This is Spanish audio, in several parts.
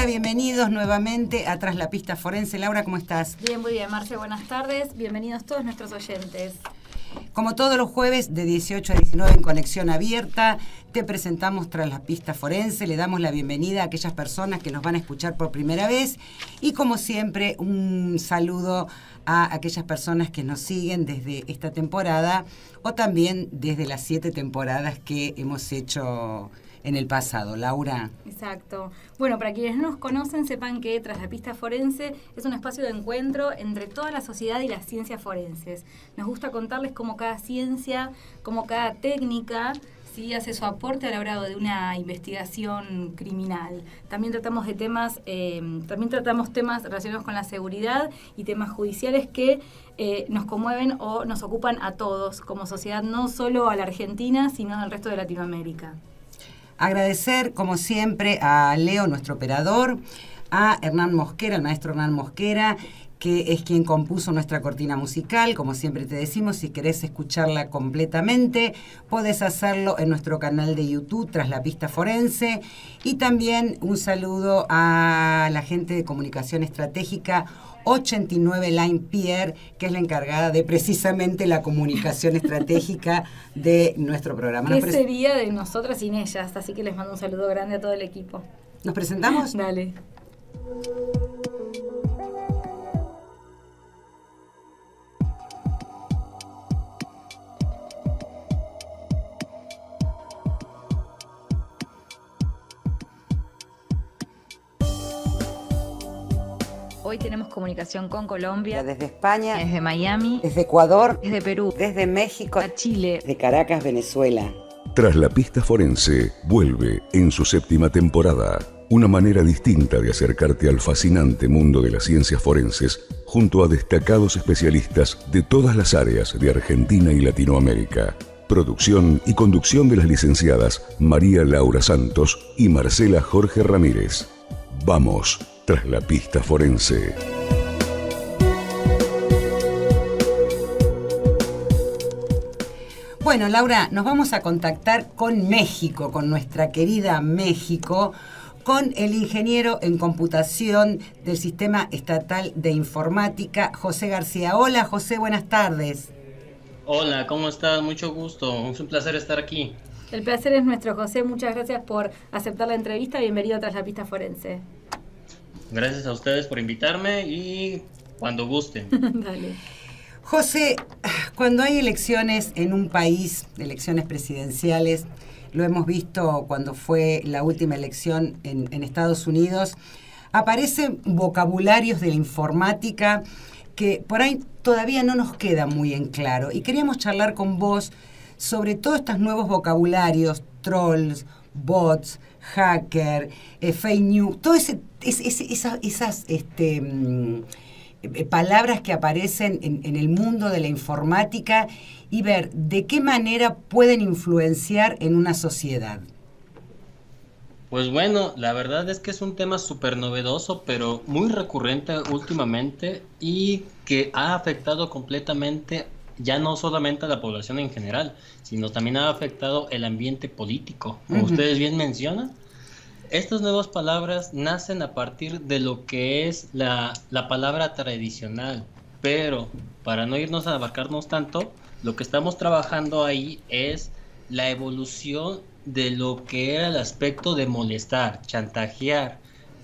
Hola, bienvenidos nuevamente a Tras la Pista Forense. Laura, ¿cómo estás? Bien, muy bien, Marce, buenas tardes. Bienvenidos todos nuestros oyentes. Como todos los jueves de 18 a 19 en Conexión Abierta, te presentamos Tras la Pista Forense, le damos la bienvenida a aquellas personas que nos van a escuchar por primera vez y como siempre un saludo a aquellas personas que nos siguen desde esta temporada o también desde las 7 temporadas que hemos hecho en el pasado. Laura. Exacto. Bueno, para quienes no nos conocen, sepan que Tras la Pista Forense es un espacio de encuentro entre toda la sociedad y las ciencias forenses. Nos gusta contarles cómo cada ciencia, cómo cada técnica hace su aporte a la hora de una investigación criminal. También tratamos temas relacionados con la seguridad y temas judiciales que nos conmueven o nos ocupan a todos como sociedad, no solo a la Argentina, sino al resto de Latinoamérica. Agradecer, como siempre, a Leo, nuestro operador, a Hernán Mosquera, el maestro Hernán Mosquera, que es quien compuso nuestra cortina musical. Como siempre te decimos, si querés escucharla completamente, podés hacerlo en nuestro canal de YouTube, Tras la Pista Forense. Y también un saludo a la gente de Comunicación Estratégica 89 Line Pierre, que es la encargada de precisamente la comunicación estratégica de nuestro programa. ¿Qué sería de nosotras sin ellas? Así que les mando un saludo grande a todo el equipo. ¿Nos presentamos? Dale. Hoy tenemos comunicación con Colombia, desde España, desde Miami, desde Ecuador, desde Perú, desde México, a Chile, de Caracas, Venezuela. Tras la Pista Forense vuelve en su 7ª temporada. Una manera distinta de acercarte al fascinante mundo de las ciencias forenses junto a destacados especialistas de todas las áreas de Argentina y Latinoamérica. Producción y conducción de las licenciadas María Laura Santos y Marcela Jorge Ramírez. Vamos, Tras la Pista Forense. Bueno, Laura, nos vamos a contactar con México, con nuestra querida México, con el ingeniero en computación del Sistema Estatal de Informática, José García. Hola, José, buenas tardes. Hola, ¿cómo estás? Mucho gusto, es un placer estar aquí. El placer es nuestro, José. Muchas gracias por aceptar la entrevista. Bienvenido a Tras la Pista Forense. Gracias a ustedes por invitarme y cuando gusten. Dale. José, cuando hay elecciones en un país, elecciones presidenciales, lo hemos visto cuando fue la última elección en Estados Unidos, aparecen vocabularios de la informática que por ahí todavía no nos queda muy en claro. Y queríamos charlar con vos sobre todos estos nuevos vocabularios, trolls, bots, hacker, fake news, todas esas palabras que aparecen en el mundo de la informática y ver de qué manera pueden influenciar en una sociedad. Pues bueno, la verdad es que es un tema súper novedoso, pero muy recurrente últimamente y que ha afectado completamente ya no solamente a la población en general, sino también ha afectado el ambiente político. Como ustedes bien mencionan, estas nuevas palabras nacen a partir de lo que es la palabra tradicional, pero para no irnos a abarcarnos tanto, lo que estamos trabajando ahí es la evolución de lo que era el aspecto de molestar, chantajear,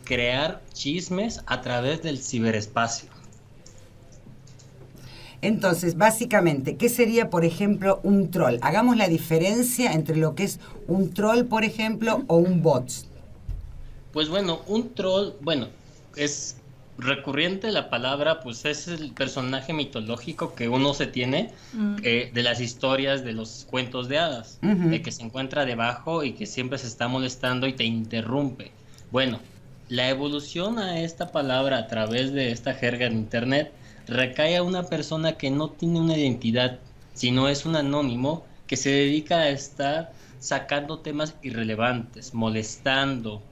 crear chismes a través del ciberespacio. Entonces, básicamente, ¿qué sería, por ejemplo, un troll? Hagamos la diferencia entre lo que es un troll, por ejemplo, o un bot. Pues bueno, un troll, es recurrente la palabra, pues es el personaje mitológico que uno se tiene de las historias de los cuentos de hadas, que se encuentra debajo y que siempre se está molestando y te interrumpe. Bueno, la evolución a esta palabra a través de esta jerga en internet recae a una persona que no tiene una identidad, sino es un anónimo que se dedica a estar sacando temas irrelevantes, molestando,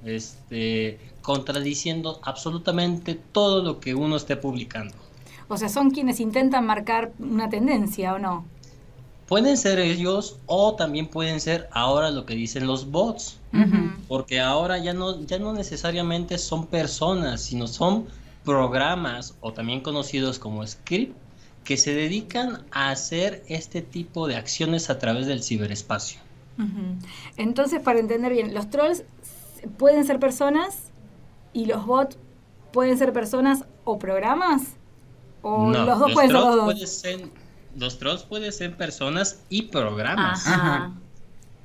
contradiciendo absolutamente todo lo que uno esté publicando. O sea, son quienes intentan marcar una tendencia, ¿o no? Pueden ser ellos o también pueden ser ahora lo que dicen los bots, porque ahora ya no necesariamente son personas, sino son programas o también conocidos como script que se dedican a hacer este tipo de acciones a través del ciberespacio. Entonces, para entender bien, los trolls pueden ser personas y los bots pueden ser personas o programas, o No, los dos pueden ser los dos. Los trolls pueden ser personas y programas. Ajá.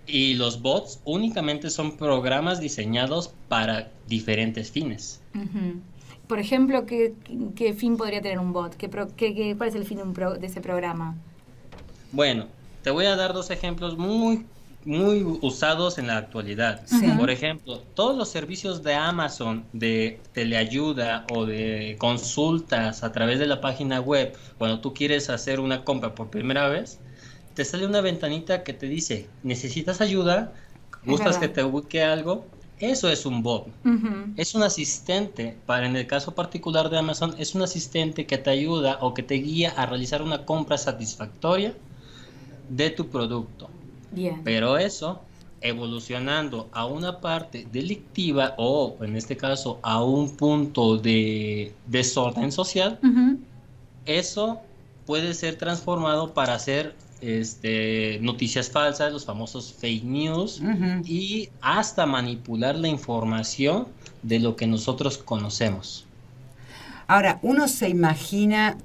Y los bots únicamente son programas diseñados para diferentes fines. Por ejemplo, ¿qué fin podría tener un bot? ¿Cuál es el fin de ese programa? Bueno, te voy a dar dos ejemplos muy usados en la actualidad. Sí. Por ejemplo, todos los servicios de Amazon de teleayuda o de consultas a través de la página web, cuando tú quieres hacer una compra por primera vez, te sale una ventanita que te dice, ¿necesitas ayuda? ¿Gustas que te busque algo? Eso es un bot. Es un asistente, en el caso particular de Amazon, es un asistente que te ayuda o que te guía a realizar una compra satisfactoria de tu producto. Bien. Pero eso, evolucionando a una parte delictiva o, en este caso, a un punto de desorden social, eso puede ser transformado para hacer noticias falsas, los famosos fake news, y hasta manipular la información de lo que nosotros conocemos. Ahora, uno se imagina,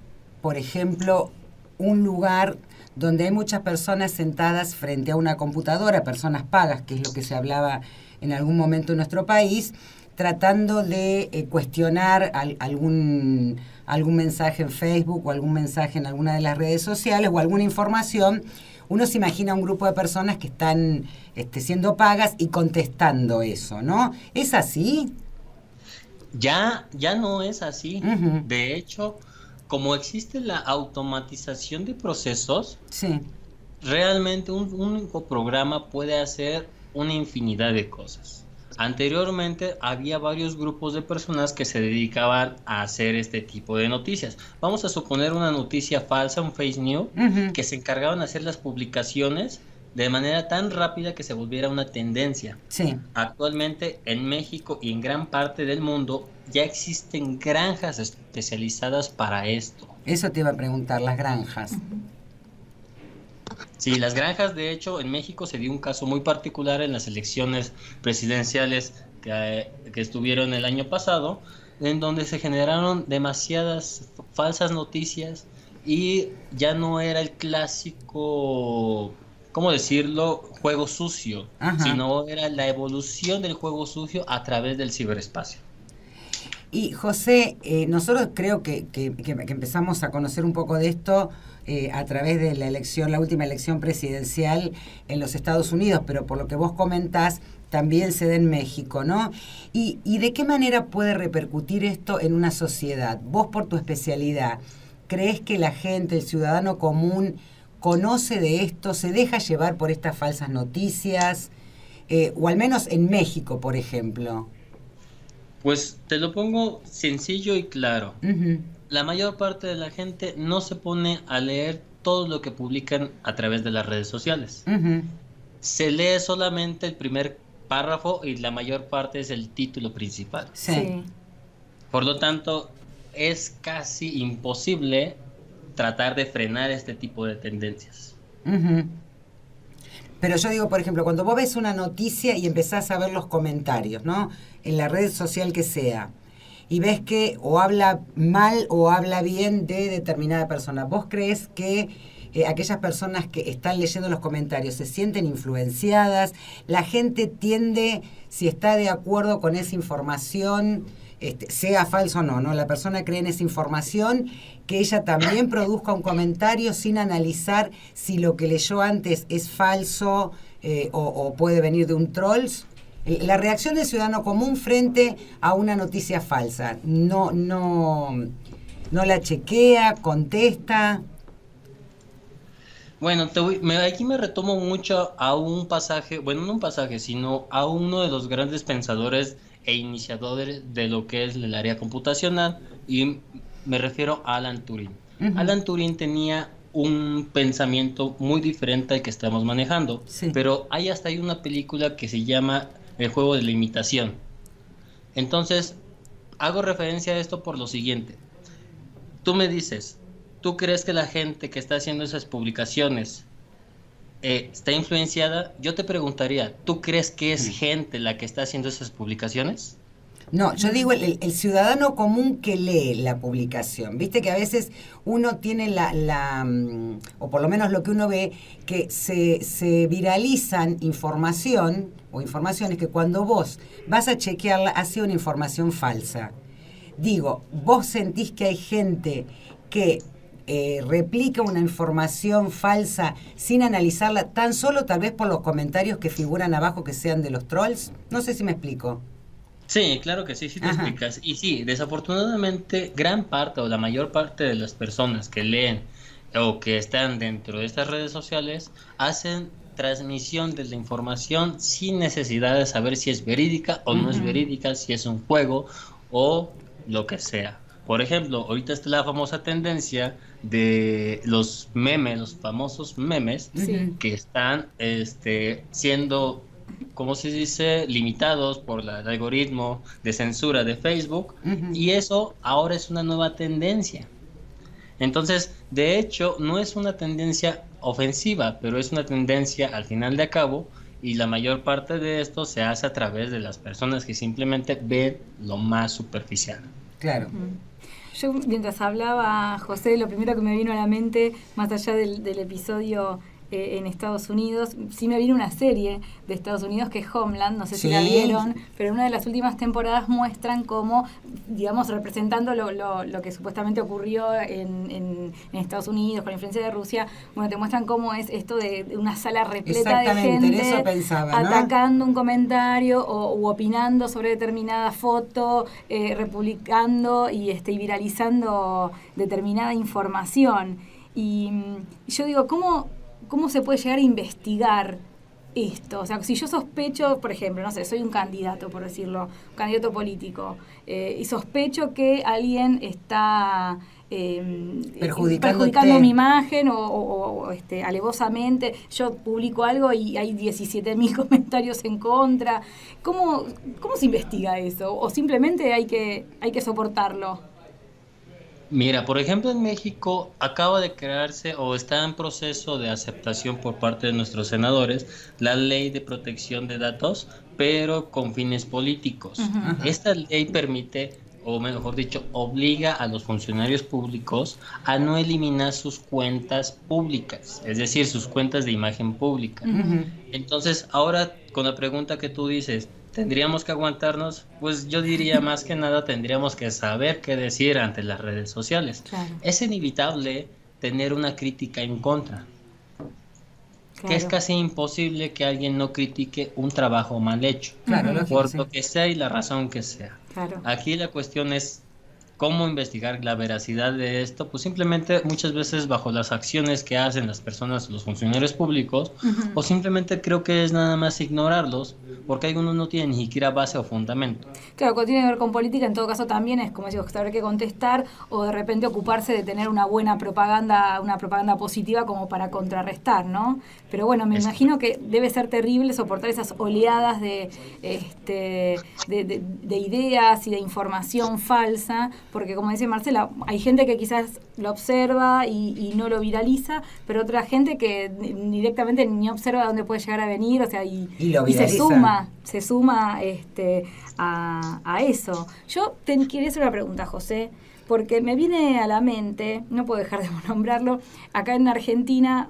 por ejemplo, un lugar donde hay muchas personas sentadas frente a una computadora, personas pagas, que es lo que se hablaba en algún momento en nuestro país, tratando de cuestionar algún mensaje en Facebook o algún mensaje en alguna de las redes sociales o alguna información. Uno se imagina un grupo de personas que están siendo pagas y contestando eso, ¿no? ¿Es así? Ya no es así. De hecho, como existe la automatización de procesos, sí, realmente un único programa puede hacer una infinidad de cosas. Anteriormente había varios grupos de personas que se dedicaban a hacer este tipo de noticias. Vamos a suponer una noticia falsa, un fake news, que se encargaban de hacer las publicaciones de manera tan rápida que se volviera una tendencia. Sí. Actualmente en México y en gran parte del mundo ya existen granjas especializadas para esto. Eso te iba a preguntar, las granjas. Sí, las granjas, de hecho, en México se dio un caso muy particular en las elecciones presidenciales que estuvieron el año pasado, en donde se generaron demasiadas falsas noticias y ya no era el clásico, ¿cómo decirlo?, juego sucio, sino era la evolución del juego sucio a través del ciberespacio. Y José, nosotros creo que empezamos a conocer un poco de esto a través de la última elección presidencial en los Estados Unidos, pero por lo que vos comentás, también se da en México, ¿no? ¿Y de qué manera puede repercutir esto en una sociedad? Vos, por tu especialidad, ¿crees que la gente, el ciudadano común, conoce de esto, se deja llevar por estas falsas noticias? O al menos en México, por ejemplo. Pues te lo pongo sencillo y claro. La mayor parte de la gente no se pone a leer todo lo que publican a través de las redes sociales. Se lee solamente el primer párrafo y la mayor parte es el título principal. Sí. Por lo tanto, es casi imposible tratar de frenar este tipo de tendencias. Pero yo digo, por ejemplo, cuando vos ves una noticia y empezás a ver los comentarios, ¿no?, en la red social que sea, y ves que o habla mal o habla bien de determinada persona, ¿vos crees que aquellas personas que están leyendo los comentarios se sienten influenciadas? La gente tiende, si está de acuerdo con esa información, sea falso o no, ¿no? La persona cree en esa información, que ella también produzca un comentario sin analizar si lo que leyó antes es falso o puede venir de un trolls. La reacción del ciudadano común frente a una noticia falsa, no la chequea, contesta. Bueno, aquí me retomo mucho a un pasaje, bueno, no un pasaje, sino a uno de los grandes pensadores e iniciadores de lo que es el área computacional, y me refiero a Alan Turing. Alan Turing tenía un pensamiento muy diferente al que estamos manejando. Sí. Pero hay una película que se llama El juego de la imitación. Entonces, hago referencia a esto por lo siguiente. Tú me dices, ¿tú crees que la gente que está haciendo esas publicaciones está influenciada? Yo te preguntaría, ¿tú crees que es gente la que está haciendo esas publicaciones? No, yo digo el ciudadano común que lee la publicación. Viste que a veces uno tiene o por lo menos lo que uno ve, que se viralizan información o informaciones que cuando vos vas a chequearla ha sido una información falsa. Digo, vos sentís que hay gente que replica una información falsa sin analizarla, tan solo tal vez por los comentarios que figuran abajo que sean de los trolls. No sé si me explico. Sí, claro que sí, sí te explicas. Y sí, desafortunadamente, gran parte o la mayor parte de las personas que leen o que están dentro de estas redes sociales hacen transmisión de la información sin necesidad de saber si es verídica o no es verídica, si es un juego o lo que sea. Por ejemplo, ahorita está la famosa tendencia de los memes, los famosos memes, que están siendo, ¿cómo se dice?, limitados por el algoritmo de censura de Facebook, y eso ahora es una nueva tendencia. Entonces, de hecho, no es una tendencia ofensiva, pero es una tendencia al final de cabo, y la mayor parte de esto se hace a través de las personas que simplemente ven lo más superficial. Claro. Yo, mientras hablaba, José, lo primero que me vino a la mente, más allá del episodio en Estados Unidos, sí me vino una serie de Estados Unidos que es Homeland, no sé si la vieron, pero en una de las últimas temporadas muestran cómo, digamos, representando lo que supuestamente ocurrió en Estados Unidos con la influencia de Rusia, bueno, te muestran cómo es esto de una sala repleta de gente eso pensaba, ¿no?, atacando un comentario u opinando sobre determinada foto, republicando y viralizando determinada información. Y yo digo, ¿cómo se puede llegar a investigar esto? O sea, si yo sospecho, por ejemplo, no sé, soy un candidato, por decirlo, un candidato político, y sospecho que alguien está perjudicando mi imagen o alevosamente, yo publico algo y hay 17.000 comentarios en contra. ¿Cómo se investiga eso? ¿O simplemente hay que soportarlo? Mira, por ejemplo, en México acaba de crearse o está en proceso de aceptación por parte de nuestros senadores la ley de protección de datos, pero con fines políticos. Esta ley permite, o mejor dicho, obliga a los funcionarios públicos a no eliminar sus cuentas públicas, es decir, sus cuentas de imagen pública. Entonces, ahora con la pregunta que tú dices, ¿tendríamos que aguantarnos? Pues yo diría más que nada tendríamos que saber qué decir ante las redes sociales. Claro. Es inevitable tener una crítica en contra. Claro. Que es casi imposible que alguien no critique un trabajo mal hecho. Claro, por lo que sea y la razón que sea. Claro. Aquí la cuestión es cómo investigar la veracidad de esto, pues simplemente muchas veces bajo las acciones que hacen las personas, los funcionarios públicos, o simplemente creo que es nada más ignorarlos, porque algunos no tienen ni siquiera base o fundamento. Claro, cuando tiene que ver con política, en todo caso también es, como digo, saber qué contestar, o de repente ocuparse de tener una buena propaganda, una propaganda positiva como para contrarrestar, ¿no? Pero bueno, me imagino que debe ser terrible soportar esas oleadas de ideas y de información falsa, porque como dice Marcela, hay gente que quizás lo observa y no lo viraliza, pero otra gente que directamente ni observa dónde puede llegar a venir, o sea, y se suma a eso. Yo quería hacer una pregunta, José, porque me viene a la mente, no puedo dejar de nombrarlo, acá en Argentina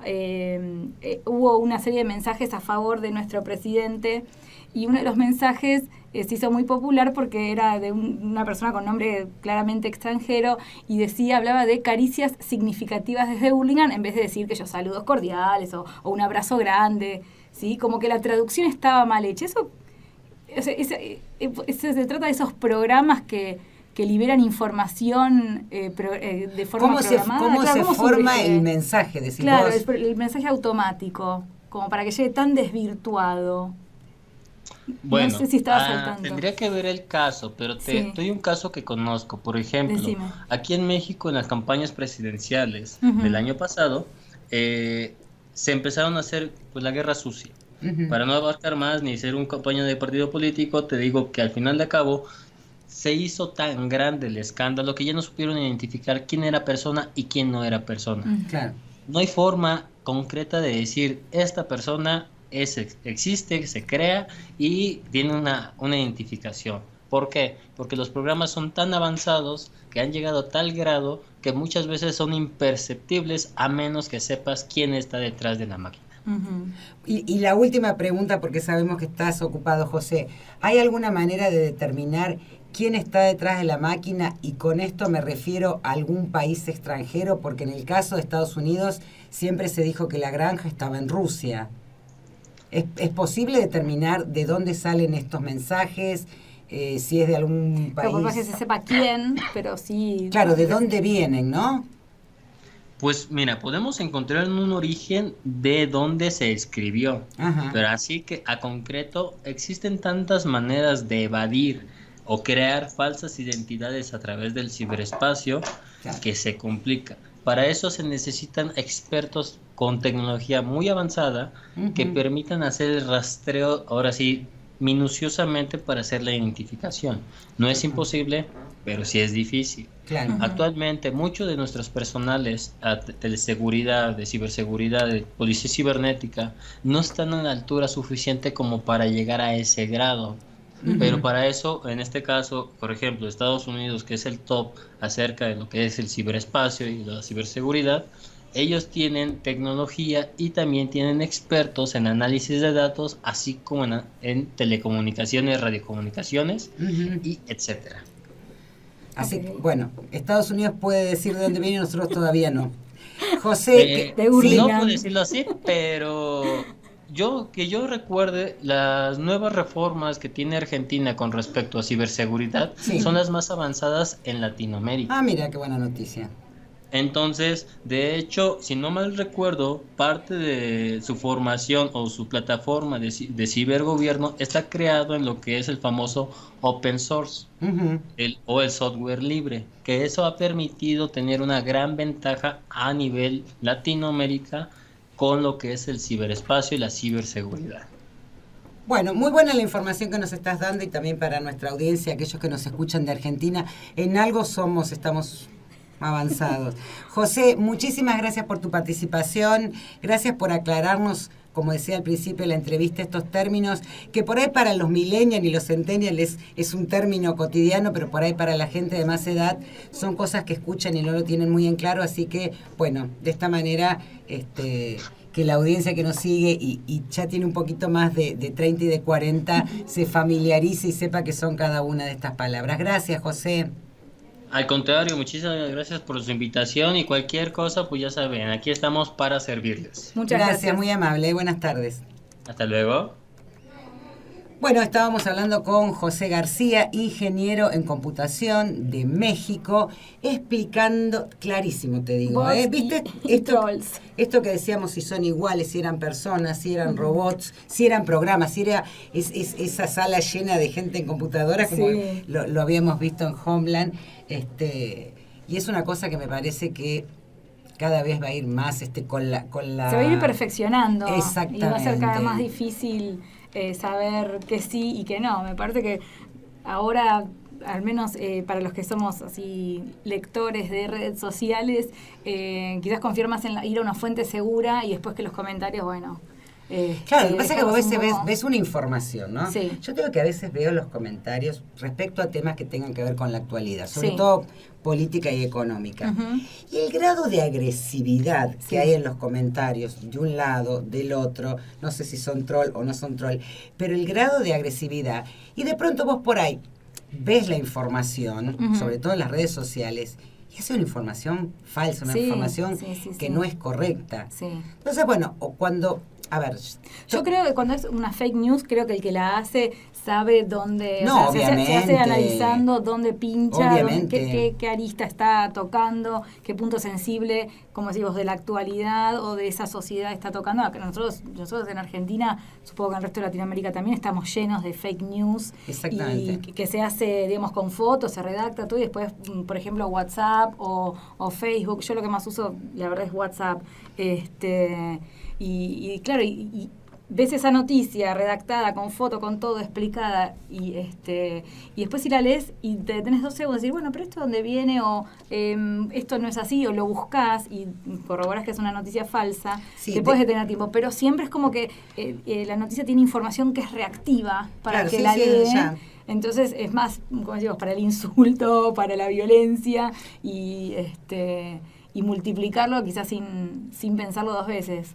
hubo una serie de mensajes a favor de nuestro presidente, y uno de los mensajes se hizo muy popular porque era de una persona con nombre claramente extranjero y hablaba de caricias significativas desde Burlingame, en vez de decir que yo saludos cordiales o un abrazo grande, ¿sí? Como que la traducción estaba mal hecha. Eso se trata de esos programas que liberan información de forma programada. ¿Cómo se forma el mensaje? Decís claro, vos. El mensaje automático, como para que llegue tan desvirtuado. Bueno, No sé si estabas al tanto. tendría que ver el caso, pero Sí. doy un caso que conozco. Por ejemplo, Decime. aquí en México, en las campañas presidenciales Ujú. del año pasado, se empezaron a hacer pues la guerra sucia. Ujú. Para no abarcar más ni ser un compañero de partido político, te digo que al final de cabo se hizo tan grande el escándalo que ya no supieron identificar quién era persona y quién no era persona. Claro. No hay forma concreta de decir esta persona existe, se crea y tiene una identificación. ¿Por qué? Porque los programas son tan avanzados que han llegado a tal grado que muchas veces son imperceptibles a menos que sepas quién está detrás de la máquina. Ujú. Y la última pregunta, porque sabemos que estás ocupado, José. ¿Hay alguna manera de determinar quién está detrás de la máquina? Y con esto me refiero a algún país extranjero, porque en el caso de Estados Unidos siempre se dijo que la granja estaba en Rusia. ¿Es posible determinar de dónde salen estos mensajes? Si es de algún Pero por más que país. se sepa quién, pero sí. Claro, de dónde vienen, ¿no? Pues mira, podemos encontrar un origen de dónde se escribió, Ajá. pero así que a concreto existen tantas maneras de evadir o crear falsas identidades a través del ciberespacio Claro. que se complica. Para eso se necesitan expertos con tecnología muy avanzada que Ujú. permitan hacer el rastreo, ahora sí, minuciosamente para hacer la identificación. No es imposible, pero sí es difícil. Claro. Ujú. Actualmente muchos de nuestros personales de seguridad, de ciberseguridad, de policía cibernética, no están a la altura suficiente como para llegar a ese grado. Ujú. Pero para eso, en este caso, por ejemplo, Estados Unidos, que es el top acerca de lo que es el ciberespacio y la ciberseguridad, ellos tienen tecnología y también tienen expertos en análisis de datos, así como en telecomunicaciones, radiocomunicaciones Ujú. y etcétera. Así que, Ok. bueno, Estados Unidos puede decir de dónde viene, nosotros todavía no. José, de No Hurlingham. puedo decirlo así, pero yo recuerde, las nuevas reformas que tiene Argentina con respecto a ciberseguridad Sí. son las más avanzadas en Latinoamérica. mira qué buena noticia. Entonces, de hecho, si no mal recuerdo, parte de su formación o su plataforma de cibergobierno está creado en lo que es el famoso open source Ujú. o el software libre, que eso ha permitido tener una gran ventaja a nivel Latinoamérica con lo que es el ciberespacio y la ciberseguridad. Bueno, muy buena la información que nos estás dando y también para nuestra audiencia, aquellos que nos escuchan de Argentina, en algo estamos avanzados. José, muchísimas gracias por tu participación, gracias por aclararnos, como decía al principio de la entrevista, estos términos, que por ahí para los millennials y los centennials es un término cotidiano, pero por ahí para la gente de más edad son cosas que escuchan y no lo tienen muy en claro, así que, bueno, de esta manera, que la audiencia que nos sigue y ya tiene un poquito más de 30 y de 40, se familiarice y sepa qué son cada una de estas palabras. Gracias, José. Al contrario, muchísimas gracias por su invitación y cualquier cosa, pues ya saben, aquí estamos para servirles. Muchas Gracias, gracias. muy amable. Buenas tardes. Hasta luego. Bueno, estábamos hablando con José García, ingeniero en computación de México, explicando, clarísimo te digo, Bots ¿viste? y trolls. Esto que decíamos, si son iguales, si eran personas, si eran robots, si eran programas, si era esa sala llena de gente en computadoras, como Sí. lo habíamos visto en Homeland, y es una cosa que me parece que cada vez va a ir más con la... Se va a ir perfeccionando. Exactamente. Y va a ser cada vez más difícil saber que sí y que no. Me parece que ahora, al menos para los que somos así lectores de redes sociales, quizás confiar más en ir a una fuente segura y después que los comentarios, bueno... Claro, lo que pasa es que vos a dejarlos veces un poco- ves una información, ¿no? Sí. Yo tengo que a veces veo los comentarios respecto a temas que tengan que ver con la actualidad, sobre Sí. todo política y económica. Ujú. Y el grado de agresividad Sí. que hay en los comentarios, de un lado, del otro, no sé si son troll o no son troll, pero el grado de agresividad, y de pronto vos por ahí ves la información, Ujú. sobre todo en las redes sociales, y es una información falsa, una Sí, información sí, sí, que sí. no es correcta. Sí. Entonces, bueno, o cuando A ver, yo creo que cuando es una fake news, creo que el que la hace sabe dónde, no, se hace analizando dónde pincha, qué arista está tocando, qué punto sensible, como decimos, de la actualidad o de esa sociedad está tocando. Acá nosotros en Argentina, supongo que en el resto de Latinoamérica también, estamos llenos de fake news. Exactamente. Y que se hace, digamos, con fotos, se redacta todo, y después, por ejemplo, WhatsApp o Facebook. Yo lo que más uso, la verdad, es WhatsApp. Y claro, y ves esa noticia redactada con foto, con todo explicada, y después si la lees y te detenés 2 segundos y decir, bueno, pero esto dónde viene, o esto no es así, o lo buscás y corroborás que es una noticia falsa, sí, te puedes detener tiempo, pero siempre es como que la noticia tiene información que es reactiva para el que la lee. Entonces es más, como decimos, para el insulto, para la violencia, y multiplicarlo quizás sin pensarlo 2 veces.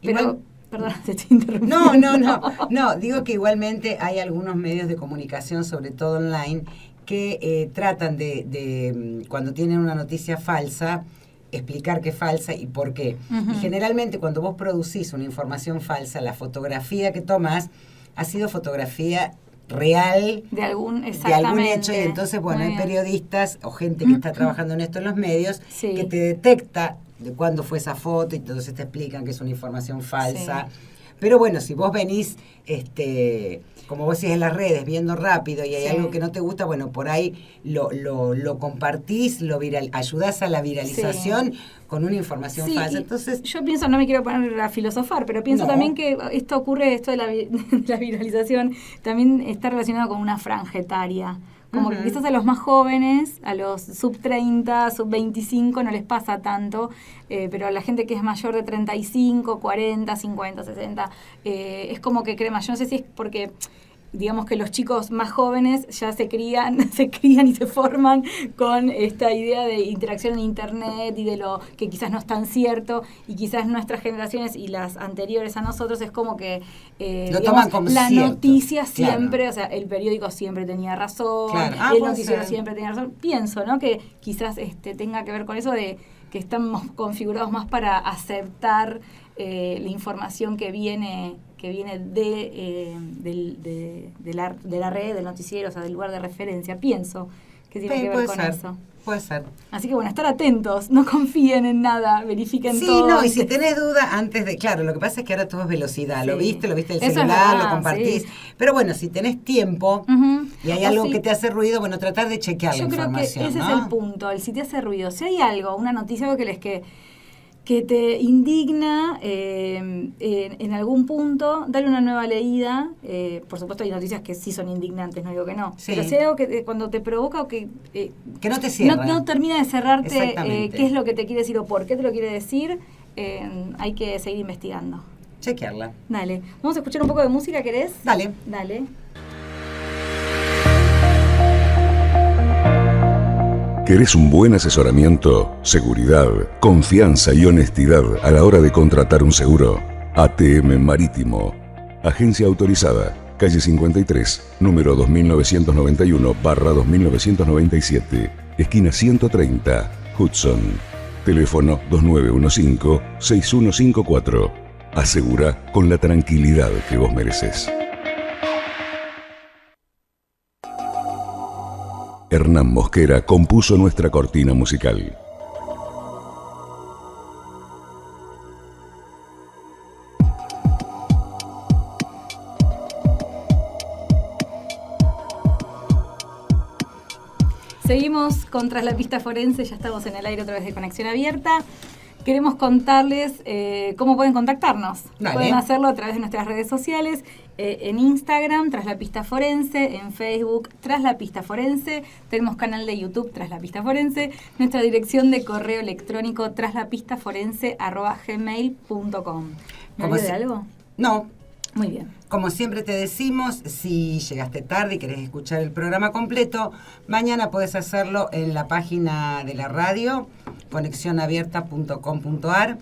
Pero, perdón, te estoy interrumpiendo. No, digo que igualmente hay algunos medios de comunicación, sobre todo online, que tratan de cuando tienen una noticia falsa, explicar que es falsa y por qué. Uh-huh. Y generalmente cuando vos producís una información falsa, la fotografía que tomás ha sido fotografía real de algún hecho, y entonces, bueno, hay periodistas o gente que está trabajando en esto en los medios, sí, que te detecta de cuándo fue esa foto y entonces te explican que es una información falsa. Sí. Pero bueno, si vos venís, como vos decís en las redes, viendo rápido y hay algo que no te gusta, bueno, por ahí lo compartís, ayudás a la viralización con una información falsa. Entonces, yo pienso, no me quiero poner a filosofar, pero pienso también que esto de la viralización, también está relacionado con una franja etaria. Como que quizás a los más jóvenes, a los sub 30, sub 25, no les pasa tanto, pero a la gente que es mayor de 35, 40, 50, 60, es como que cree más. Yo no sé si es porque, digamos que los chicos más jóvenes ya se crían y se forman con esta idea de interacción en internet y de lo que quizás no es tan cierto, y quizás nuestras generaciones y las anteriores a nosotros es como que lo toman como la cierto. Noticia siempre, o sea, el periódico siempre tenía razón, el noticiero siempre tenía razón. Pienso, ¿no?, que quizás tenga que ver con eso de que estamos configurados más para aceptar la información que viene de la red, del noticiero, o sea, del lugar de referencia. Pienso que tiene que ver con eso. Puede ser. Así que bueno, estar atentos, no confíen en nada, verifiquen todo. Sí, no, y si tenés duda antes de... Claro, lo que pasa es que ahora todo es velocidad. Lo viste el celular, lo compartís. Sí. Pero bueno, si tenés tiempo y hay algo que te hace ruido, bueno, tratar de chequear la información. Yo creo que ese es el punto, si te hace ruido. Si hay algo, una noticia, algo que te indigna en algún punto, dale una nueva leída. Por supuesto hay noticias que sí son indignantes, no digo que no. Sí. Pero si hay algo que cuando te provoca o que no te cierra. No termina de cerrarte qué es lo que te quiere decir o por qué te lo quiere decir, hay que seguir investigando. Chequearla. Dale. Vamos a escuchar un poco de música, ¿querés? Dale. ¿Querés un buen asesoramiento, seguridad, confianza y honestidad a la hora de contratar un seguro? ATM Marítimo. Agencia autorizada. Calle 53, número 2991/2997. Esquina 130, Hudson. Teléfono 2915-6154. Asegura con la tranquilidad que vos mereces. Hernán Mosquera compuso nuestra cortina musical. Seguimos con Tras la Pista Forense, ya estamos en el aire otra vez de Conexión Abierta. Queremos contarles cómo pueden contactarnos. Dale. Pueden hacerlo a través de nuestras redes sociales, en Instagram, Tras la Pista Forense, en Facebook, Tras la Pista Forense, tenemos canal de YouTube, Tras la Pista Forense, nuestra dirección de correo electrónico, traslapistaforense@gmail.com. ¿Me olvidé de algo? No. Muy bien. Como siempre te decimos, si llegaste tarde y querés escuchar el programa completo, mañana podés hacerlo en la página de la radio, conexionabierta.com.ar,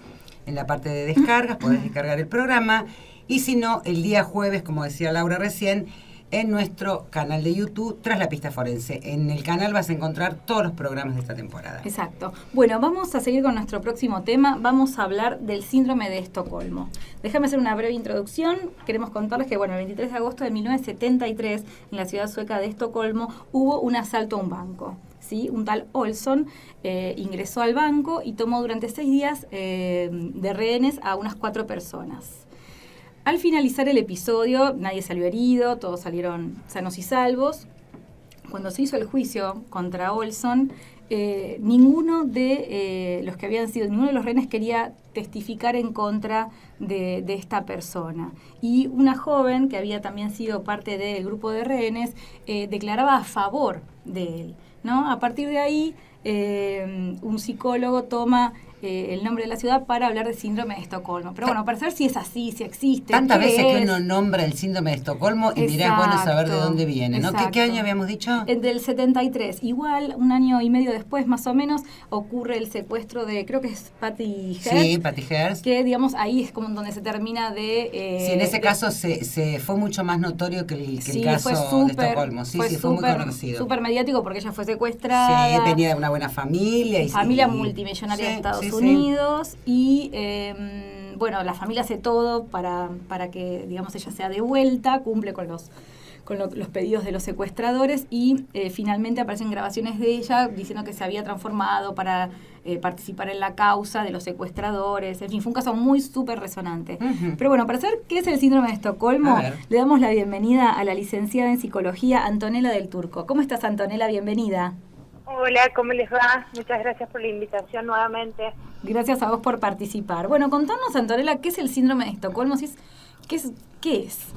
en la parte de descargas, podés descargar el programa, y si no, el día jueves, como decía Laura recién, en nuestro canal de YouTube, Tras la Pista Forense. En el canal vas a encontrar todos los programas de esta temporada. Exacto. Bueno, vamos a seguir con nuestro próximo tema. Vamos a hablar del síndrome de Estocolmo. Déjame hacer una breve introducción. Queremos contarles que, bueno, el 23 de agosto de 1973, en la ciudad sueca de Estocolmo, hubo un asalto a un banco. ¿Sí? Un tal Olsson ingresó al banco y tomó durante 6 días de rehenes a unas 4 personas. Al finalizar el episodio, nadie salió herido, todos salieron sanos y salvos. Cuando se hizo el juicio contra Olsson, ninguno de los rehenes quería testificar en contra de esta persona. Y una joven, que había también sido parte del grupo de rehenes, declaraba a favor de él, ¿no? A partir de ahí, un psicólogo toma el nombre de la ciudad para hablar de síndrome de Estocolmo. Pero bueno, para saber si es así, si existe. Tantas veces es. que uno nombra el síndrome de Estocolmo y mirá, es bueno saber de dónde viene, ¿no? ¿Qué año habíamos dicho? Del 73. Igual, un año y medio después, más o menos, ocurre el secuestro de, creo que es Patty Hearst. Sí, Patty Hearst. Que, digamos, ahí es como donde se termina de... sí, en ese caso se fue mucho más notorio que el caso de Estocolmo. Sí, fue muy conocido. Súper mediático porque ella fue secuestrada. Sí, venía de una buena familia. Familia multimillonaria de Estados Unidos. Y bueno, la familia hace todo para que, digamos, ella sea devuelta, cumple con los pedidos de los secuestradores y finalmente aparecen grabaciones de ella diciendo que se había transformado para participar en la causa de los secuestradores. En fin, fue un caso muy súper resonante. Uh-huh. Pero bueno, para saber qué es el síndrome de Estocolmo, le damos la bienvenida a la licenciada en psicología Antonella del Turco. ¿Cómo estás, Antonella? Bienvenida. Hola, ¿cómo les va? Muchas gracias por la invitación nuevamente. Gracias a vos por participar. Bueno, contanos, Antonella, ¿qué es el síndrome de Estocolmo? ¿Qué es?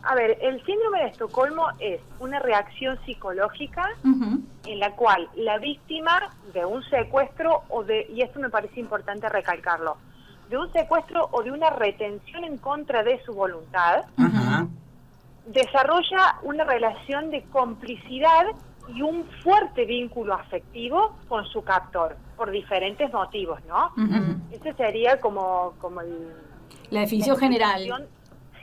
A ver, el síndrome de Estocolmo es una reacción psicológica en la cual la víctima de un secuestro y esto me parece importante recalcarlo, de un secuestro o de una retención en contra de su voluntad, desarrolla una relación de complicidad y un fuerte vínculo afectivo con su captor, por diferentes motivos, ¿no? Ese sería como la definición general.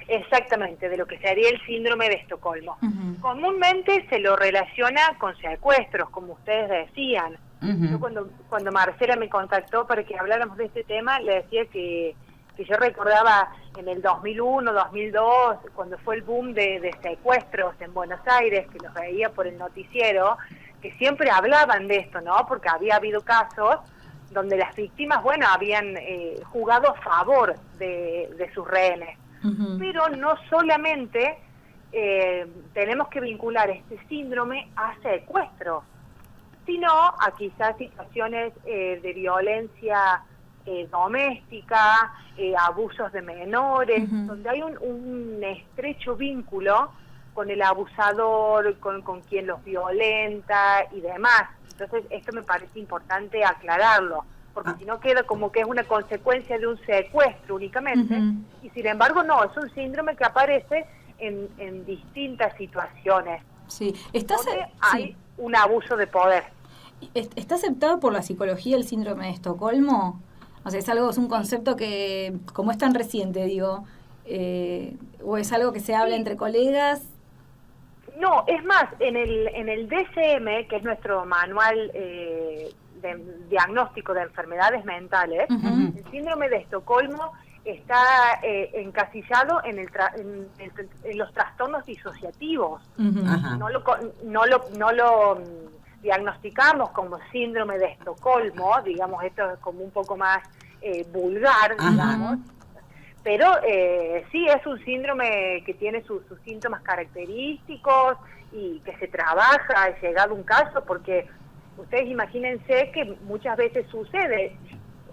Exactamente, de lo que sería el síndrome de Estocolmo. Comúnmente se lo relaciona con secuestros, como ustedes decían. Yo cuando Marcela me contactó para que habláramos de este tema, le decía que yo recordaba en el 2001, 2002, cuando fue el boom de secuestros en Buenos Aires, que los veía por el noticiero, que siempre hablaban de esto, ¿no? Porque había habido casos donde las víctimas, bueno, habían jugado a favor de sus rehenes. Pero no solamente tenemos que vincular este síndrome a secuestros, sino a quizás situaciones de violencia doméstica, abusos de menores, donde hay un estrecho vínculo con el abusador, con quien los violenta y demás. Entonces esto me parece importante aclararlo, porque si no queda como que es una consecuencia de un secuestro únicamente, y sin embargo no, es un síndrome que aparece en distintas situaciones, sí. donde hay un abuso de poder. ¿Está aceptado por la psicología el síndrome de Estocolmo? O sea, es un concepto que, como es tan reciente, digo, o es algo que se habla entre colegas. No, es más, en el DSM, que es nuestro manual de diagnóstico de enfermedades mentales, el síndrome de Estocolmo está encasillado en los trastornos disociativos. No lo diagnosticamos como síndrome de Estocolmo, digamos, esto es como un poco más vulgar, digamos, pero sí es un síndrome que tiene sus síntomas característicos y que se trabaja, llegado un caso, porque ustedes imagínense que muchas veces sucede,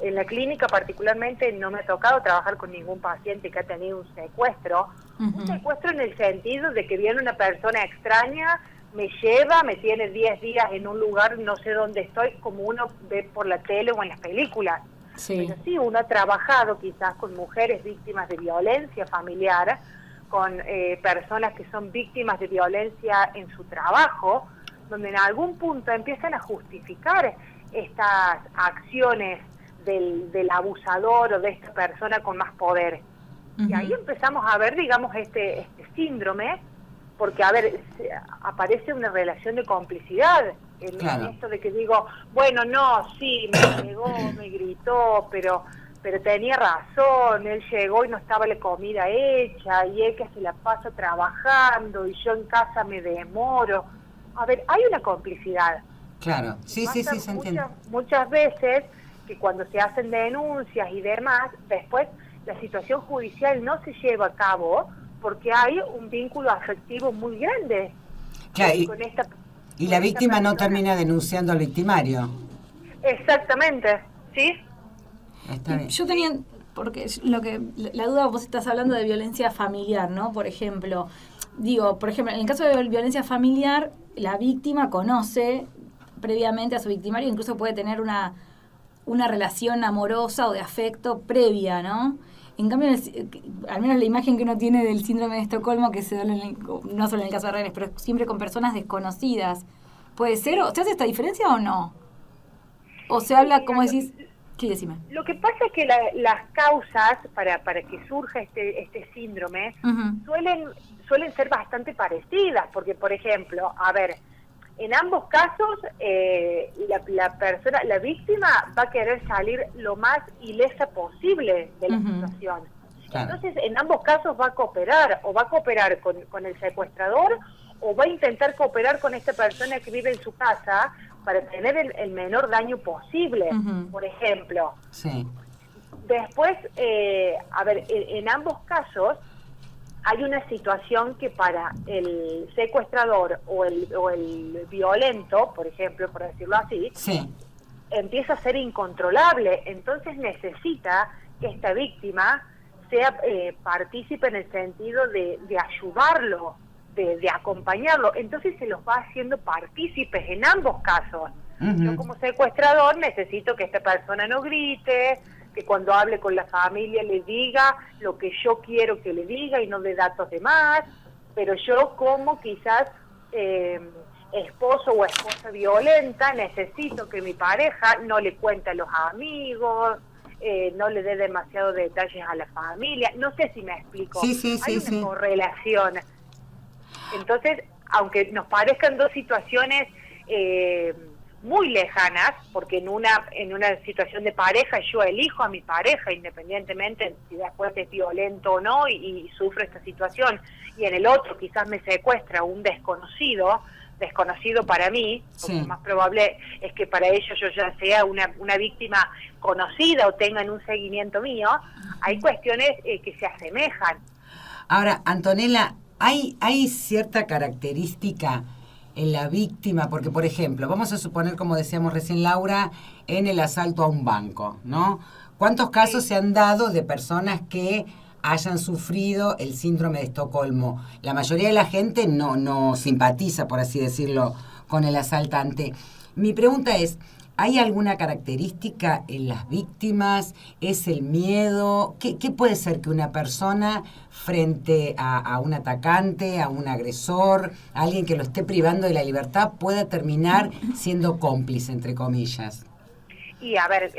en la clínica particularmente no me ha tocado trabajar con ningún paciente que ha tenido un secuestro, un secuestro en el sentido de que viene una persona extraña, me lleva, me tiene 10 días en un lugar, no sé dónde estoy, como uno ve por la tele o en las películas. Sí. Pero sí, uno ha trabajado quizás con mujeres víctimas de violencia familiar, con personas que son víctimas de violencia en su trabajo, donde en algún punto empiezan a justificar estas acciones del abusador o de esta persona con más poder. Y ahí empezamos a ver, digamos, este síndrome porque a ver, aparece una relación de complicidad en esto de que digo, bueno, no, sí, me llegó, me gritó, pero tenía razón, él llegó y no estaba la comida hecha, y él que se la pasa trabajando, y yo en casa me demoro. A ver, hay una complicidad. Claro, sí, se entiende. Muchas veces que cuando se hacen denuncias y demás, después la situación judicial no se lleva a cabo porque hay un vínculo afectivo muy grande. Claro, y la víctima no termina denunciando al victimario. Exactamente, ¿sí? Está bien. Yo tenía, porque la duda, vos estás hablando de violencia familiar, ¿no? Por ejemplo, en el caso de violencia familiar, la víctima conoce previamente a su victimario, incluso puede tener una relación amorosa o de afecto previa, ¿no? En cambio, al menos la imagen que uno tiene del síndrome de Estocolmo, que se da no solo en el caso de rehenes, pero siempre con personas desconocidas, ¿puede ser? ¿Se hace esta diferencia o no? ¿O se habla, como decís? Sí, decime. Lo que pasa es que las causas para que surja este síndrome suelen ser bastante parecidas, porque, por ejemplo, a ver, en ambos casos la víctima va a querer salir lo más ilesa posible de la situación. Claro. Entonces, en ambos casos va a cooperar, o va a cooperar con el secuestrador, o va a intentar cooperar con esta persona que vive en su casa para tener el menor daño posible, por ejemplo. Sí. Después, a ver, en ambos casos hay una situación que para el secuestrador o el violento, por ejemplo, por decirlo así, sí, empieza a ser incontrolable. Entonces necesita que esta víctima sea partícipe en el sentido de ayudarlo, de acompañarlo. Entonces se los va haciendo partícipes en ambos casos. Yo como secuestrador necesito que esta persona no grite, que cuando hable con la familia le diga lo que yo quiero que le diga y no dé datos de más, pero yo como quizás esposo o esposa violenta necesito que mi pareja no le cuente a los amigos, no le dé demasiados detalles a la familia. No sé si me explico. Hay una correlación. Entonces, aunque nos parezcan dos situaciones muy lejanas, porque en una situación de pareja yo elijo a mi pareja independientemente si después es violento o no y sufre esta situación, y en el otro quizás me secuestra un desconocido para mí, porque lo más probable es que para ellos yo ya sea una víctima conocida o tengan un seguimiento mío. Hay cuestiones que se asemejan. Ahora, Antonella, ¿hay cierta característica en la víctima? Porque, por ejemplo, vamos a suponer, como decíamos recién Laura, en el asalto a un banco, ¿no? ¿Cuántos casos se han dado de personas que hayan sufrido el síndrome de Estocolmo? La mayoría de la gente no simpatiza, por así decirlo, con el asaltante. Mi pregunta es, ¿hay alguna característica en las víctimas? ¿Es el miedo? ¿Qué puede ser que una persona frente a un atacante, a un agresor, a alguien que lo esté privando de la libertad, pueda terminar siendo cómplice, entre comillas? Y a ver,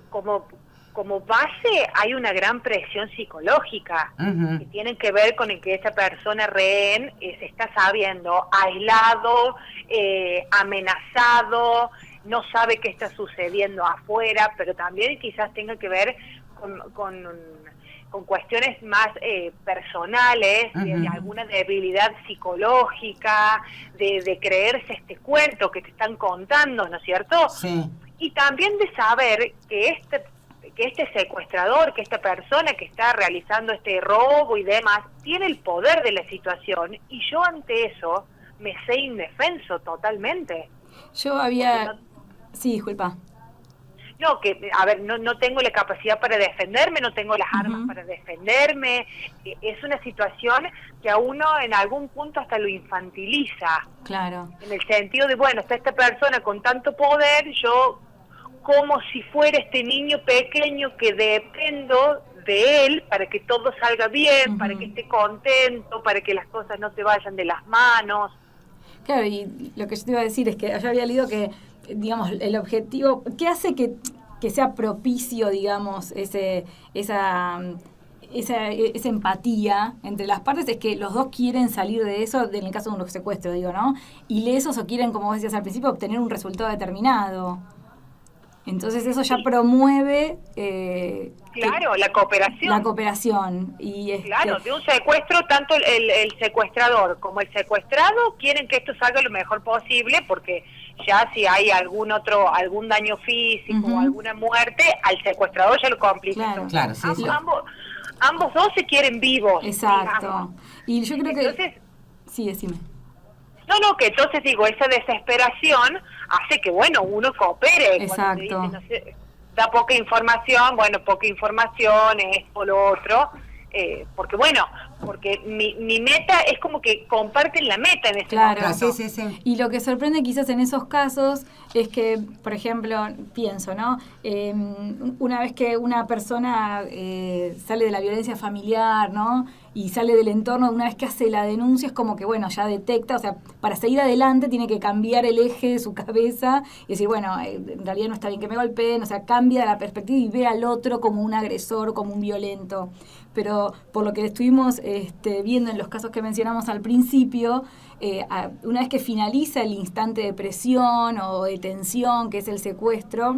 como base hay una gran presión psicológica que tiene que ver con el que esa persona rehén se está sabiendo aislado, amenazado, no sabe qué está sucediendo afuera, pero también quizás tenga que ver con cuestiones más personales, de alguna debilidad psicológica, de creerse este cuento que te están contando, ¿no es cierto? Sí. Y también de saber que este secuestrador, que esta persona que está realizando este robo y demás, tiene el poder de la situación, y yo ante eso me sé indefenso totalmente. Yo había... Sí, disculpa. No, que, a ver, no tengo la capacidad para defenderme, no tengo las armas para defenderme. Es una situación que a uno en algún punto hasta lo infantiliza. Claro. En el sentido de, bueno, está esta persona con tanto poder, yo como si fuera este niño pequeño que dependo de él para que todo salga bien, para que esté contento, para que las cosas no se vayan de las manos. Claro, y lo que yo te iba a decir es que yo había leído que, digamos, el objetivo, ¿qué hace que sea propicio, digamos, esa esa empatía entre las partes es que los dos quieren salir de eso, en el caso de un secuestro, digo, ¿no? Ilesos o quieren, como vos decías al principio, obtener un resultado determinado. Entonces eso ya promueve... claro, la cooperación. La cooperación. Y claro, de un secuestro, tanto el secuestrador como el secuestrado quieren que esto salga lo mejor posible, porque ya si hay algún daño físico o alguna muerte, al secuestrador ya lo complica. Claro, sí, sí. Ambos dos se quieren vivos. Exacto. Digamos. Y yo creo entonces, que... Sí, decime. No, que entonces digo, esa desesperación hace que, bueno, uno coopere. Exacto. Cuando te dicen, no sé, da poca información, bueno, poca información, esto, lo otro, porque mi meta es como que comparten la meta en ese momento. Sí. Y lo que sorprende quizás en esos casos es que, por ejemplo, pienso, ¿no? Una vez que una persona sale de la violencia familiar, ¿no? Y sale del entorno, una vez que hace la denuncia, es como que, bueno, ya detecta, o sea, para seguir adelante tiene que cambiar el eje de su cabeza y decir, bueno, en realidad no está bien que me golpeen, o sea, cambia la perspectiva y ve al otro como un agresor, como un violento. Pero por lo que estuvimos viendo en los casos que mencionamos al principio, una vez que finaliza el instante de presión o de tensión, que es el secuestro,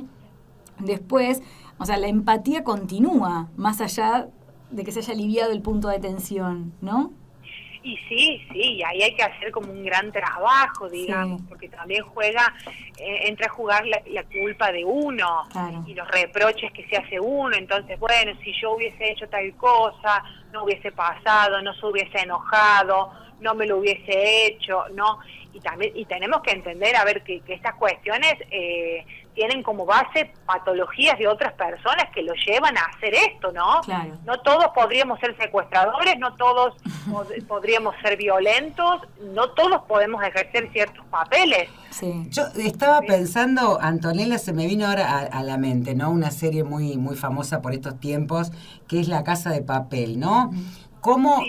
después, o sea, la empatía continúa, más allá de que se haya aliviado el punto de tensión, ¿no? Y sí, y ahí hay que hacer como un gran trabajo, digamos, porque también entra a jugar la culpa de uno, claro, y los reproches que se hace uno. Entonces, bueno, si yo hubiese hecho tal cosa, no hubiese pasado, no se hubiese enojado, no me lo hubiese hecho, ¿no? Y tenemos que entender, a ver, que estas cuestiones tienen como base patologías de otras personas que lo llevan a hacer esto, ¿no? Claro. No todos podríamos ser secuestradores, no todos podríamos ser violentos, no todos podemos ejercer ciertos papeles. Sí. Yo estaba pensando, Antonella, se me vino ahora a la mente, ¿no? Una serie muy, muy famosa por estos tiempos, que es La Casa de Papel, ¿no? Cómo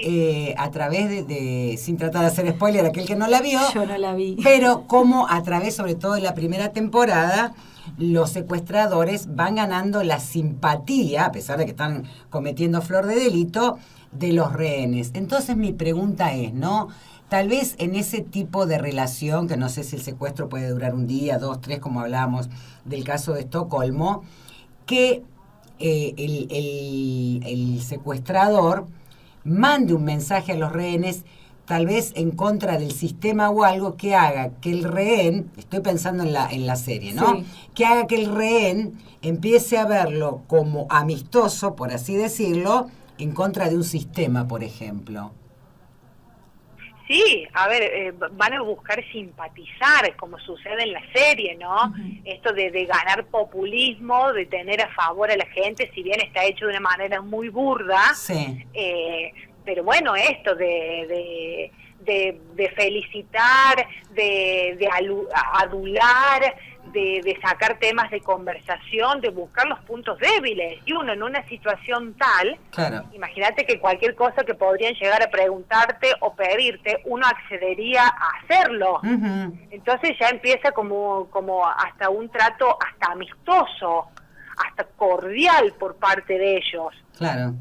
a través de, sin tratar de hacer spoiler a aquel que no la vio, yo no la vi, pero cómo a través, sobre todo de la primera temporada, los secuestradores van ganando la simpatía, a pesar de que están cometiendo flor de delito, de los rehenes. Entonces mi pregunta es, ¿no? Tal vez en ese tipo de relación, que no sé si el secuestro puede durar un día, 2, 3, como hablábamos del caso de Estocolmo, que el secuestrador mande un mensaje a los rehenes, tal vez en contra del sistema o algo que haga que el rehén, estoy pensando en la serie, ¿no? Sí. Que haga que el rehén empiece a verlo como amistoso, por así decirlo, en contra de un sistema, por ejemplo. Sí, a ver, van a buscar simpatizar, como sucede en la serie, ¿no? Uh-huh. Esto de ganar populismo, de tener a favor a la gente, si bien está hecho de una manera muy burda, sí. Pero bueno, esto de felicitar, de adular, de sacar temas de conversación, de buscar los puntos débiles. Y uno en una situación tal, claro, imagínate que cualquier cosa que podrían llegar a preguntarte o pedirte, uno accedería a hacerlo. Uh-huh. Entonces ya empieza como hasta un trato hasta amistoso, hasta cordial por parte de ellos. Claro.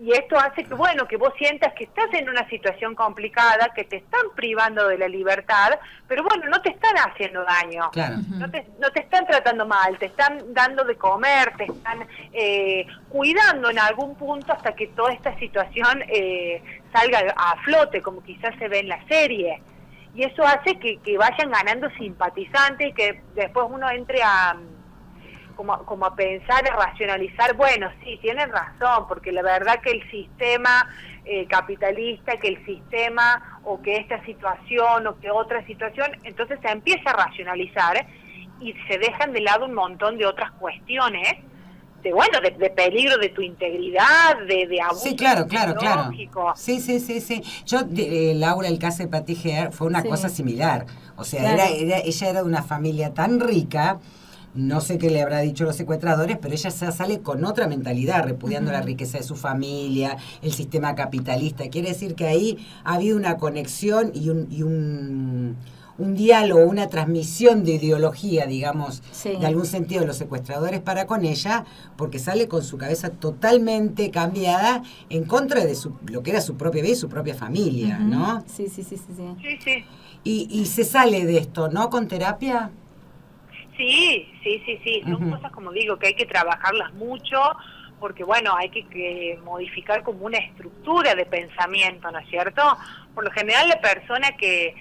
Y esto hace que, bueno, que vos sientas que estás en una situación complicada, que te están privando de la libertad, pero bueno, no te están haciendo daño. Claro. No te están tratando mal, te están dando de comer, te están cuidando en algún punto hasta que toda esta situación salga a flote, como quizás se ve en la serie. Y eso hace que vayan ganando simpatizantes y que después uno entre como a pensar, a racionalizar, bueno, sí, tienen razón, porque la verdad que el sistema capitalista, que el sistema, o que esta situación, o que otra situación, entonces se empieza a racionalizar y se dejan de lado un montón de otras cuestiones, de peligro de tu integridad, de abuso. Sí, claro. Sí. Yo, Laura, el caso de Patty Heard fue una cosa similar. O sea, claro, ella era de una familia tan rica. No sé qué le habrá dicho los secuestradores, pero ella sale con otra mentalidad, repudiando la riqueza de su familia, el sistema capitalista. Quiere decir que ahí ha habido una conexión y un diálogo, una transmisión de ideología, digamos, Sí. de algún sentido de los secuestradores para con ella, porque sale con su cabeza totalmente cambiada en contra de lo que era su propia vida y su propia familia, Ujú. ¿no? Sí. Sí, sí. Y se sale de esto, ¿no? Con terapia. Sí. Son Ujú. cosas, como digo, que hay que trabajarlas mucho, porque bueno, hay que modificar como una estructura de pensamiento, ¿no es cierto? Por lo general, la persona que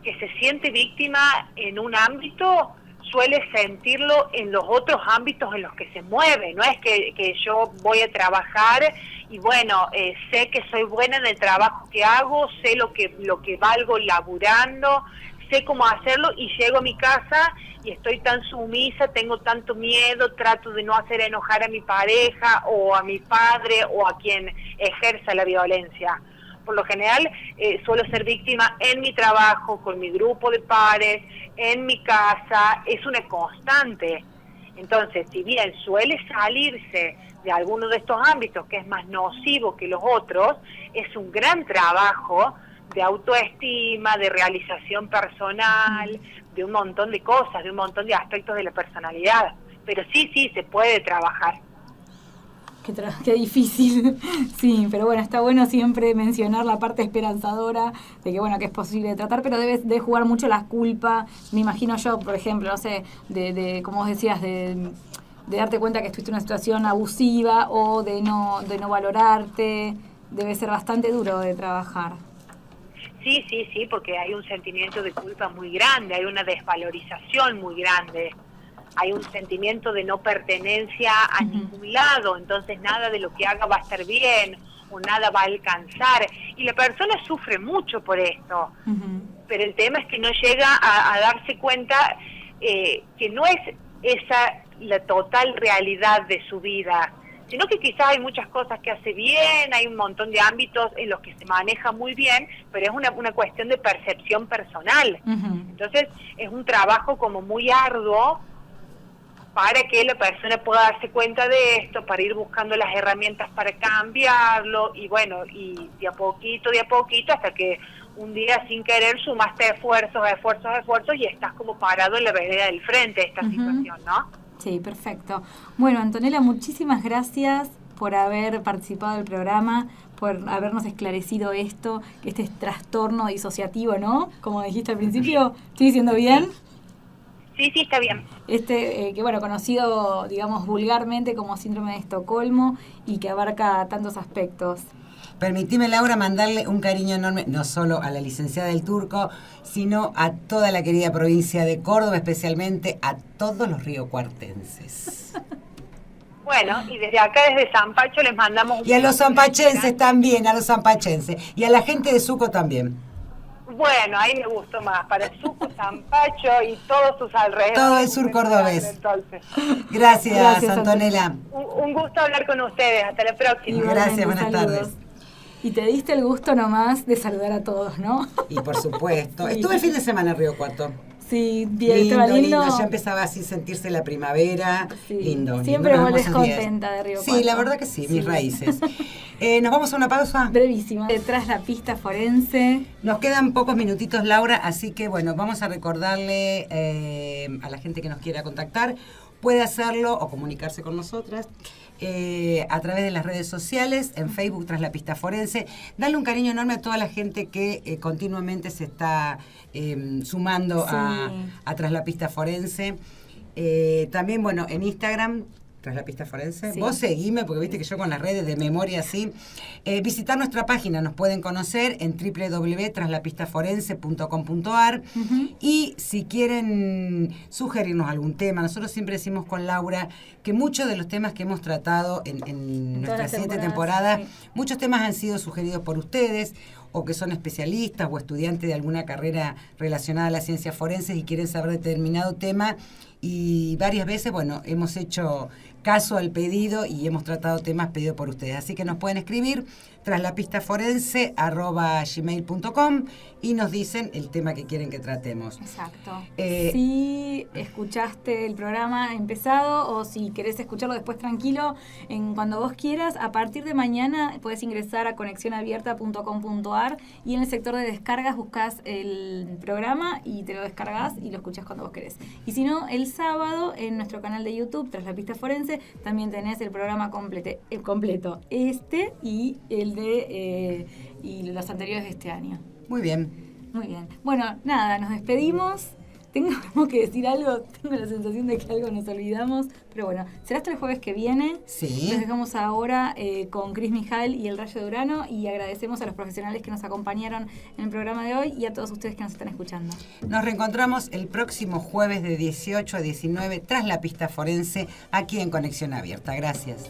se siente víctima en un ámbito suele sentirlo en los otros ámbitos en los que se mueve. No es que yo voy a trabajar y bueno, sé que soy buena en el trabajo que hago, sé lo que valgo laburando, sé cómo hacerlo, y llego a mi casa y estoy tan sumisa, tengo tanto miedo, trato de no hacer enojar a mi pareja o a mi padre o a quien ejerza la violencia. Por lo general suelo ser víctima en mi trabajo, con mi grupo de pares, en mi casa, es una constante. Entonces, si bien suele salirse de alguno de estos ámbitos que es más nocivo que los otros, es un gran trabajo de autoestima, de realización personal, de un montón de cosas, de un montón de aspectos de la personalidad. Pero sí, se puede trabajar. Qué difícil. Sí, pero bueno, está bueno siempre mencionar la parte esperanzadora de que bueno, que es posible tratar, pero debes de jugar mucho la culpa. Me imagino yo, por ejemplo, no sé, de como vos decías, de darte cuenta que estuviste en una situación abusiva o de no valorarte. Debe ser bastante duro de trabajar. Sí, porque hay un sentimiento de culpa muy grande, hay una desvalorización muy grande. Hay un sentimiento de no pertenencia a ningún lado, entonces nada de lo que haga va a estar bien o nada va a alcanzar. Y la persona sufre mucho por esto, pero el tema es que no llega a darse cuenta que no es esa la total realidad de su vida, sino que quizás hay muchas cosas que hace bien, hay un montón de ámbitos en los que se maneja muy bien, pero es una cuestión de percepción personal. Entonces es un trabajo como muy arduo para que la persona pueda darse cuenta de esto, para ir buscando las herramientas para cambiarlo, y bueno, y de a poquito, hasta que un día sin querer sumaste esfuerzos, y estás como parado en la vereda del frente de esta situación, ¿no? Sí, perfecto. Bueno, Antonella, muchísimas gracias por haber participado del programa, por habernos esclarecido esto, este trastorno disociativo, ¿no? Como dijiste al principio, ¿estoy diciendo bien? Sí, está bien. Que bueno, conocido, digamos, vulgarmente como síndrome de Estocolmo y que abarca tantos aspectos. Permitime, Laura, mandarle un cariño enorme, no solo a la licenciada del Turco, sino a toda la querida provincia de Córdoba, especialmente a todos los riocuartenses. Bueno, y desde acá, desde Zampacho, les mandamos... Y a los zampachenses también, a los zampachenses. Y a la gente de Suco también. Bueno, ahí me gustó más, para Suco, Zampacho y todos sus alrededores. Todo el sur cordobés. Entonces. Gracias, Antonella. Un gusto hablar con ustedes, hasta la próxima. Gracias, buenas saludos. tardes. Y te diste el gusto nomás de saludar a todos, ¿no? Y por supuesto. Estuve el fin de semana en Río Cuarto. Sí, bien, lindo. Ya empezaba así a sentirse la primavera. Sí. Lindo. Siempre lindo, volvés hermosos días. contenta de Río Cuarto. Sí, la verdad que sí, mis raíces. ¿Nos vamos a una pausa? Brevísima. Detrás la pista forense. Nos quedan pocos minutitos, Laura, así que bueno, vamos a recordarle a la gente que nos quiera contactar. Puede hacerlo o comunicarse con nosotras a través de las redes sociales, en Facebook Tras la Pista Forense. Darle un cariño enorme a toda la gente que continuamente se está sumando a Tras la Pista Forense. También, bueno, en Instagram, Tras la Pista Forense. Sí. Vos seguime, porque viste que yo con las redes de memoria así. Visitar nuestra página, nos pueden conocer en www.traslapistaforense.com.ar. Y si quieren sugerirnos algún tema, nosotros siempre decimos con Laura que muchos de los temas que hemos tratado en nuestras 7 temporadas, muchos temas han sido sugeridos por ustedes, o que son especialistas o estudiantes de alguna carrera relacionada a las ciencias forenses y quieren saber determinado tema. Y varias veces, bueno, hemos hecho caso al pedido y hemos tratado temas pedidos por ustedes. Así que nos pueden escribir traslapistaforense@gmail.com y nos dicen el tema que quieren que tratemos. Exacto. Si escuchaste el programa empezado o si querés escucharlo después tranquilo, cuando vos quieras, a partir de mañana podés ingresar a conexionabierta.com.ar y en el sector de descargas buscás el programa y te lo descargas y lo escuchás cuando vos querés. Y si no, el sábado en nuestro canal de YouTube, Tras la Pista Forense, también tenés el programa completo, y el de y los anteriores de este año. Muy bien. Muy bien. Bueno, nada, nos despedimos. Tenemos que decir algo, tengo la sensación de que algo nos olvidamos, pero bueno, será hasta el jueves que viene. Sí. Nos dejamos ahora con Cris Mijal y el Rayo de Urano y agradecemos a los profesionales que nos acompañaron en el programa de hoy y a todos ustedes que nos están escuchando. Nos reencontramos el próximo jueves de 18 a 19 tras la pista forense aquí en Conexión Abierta. Gracias.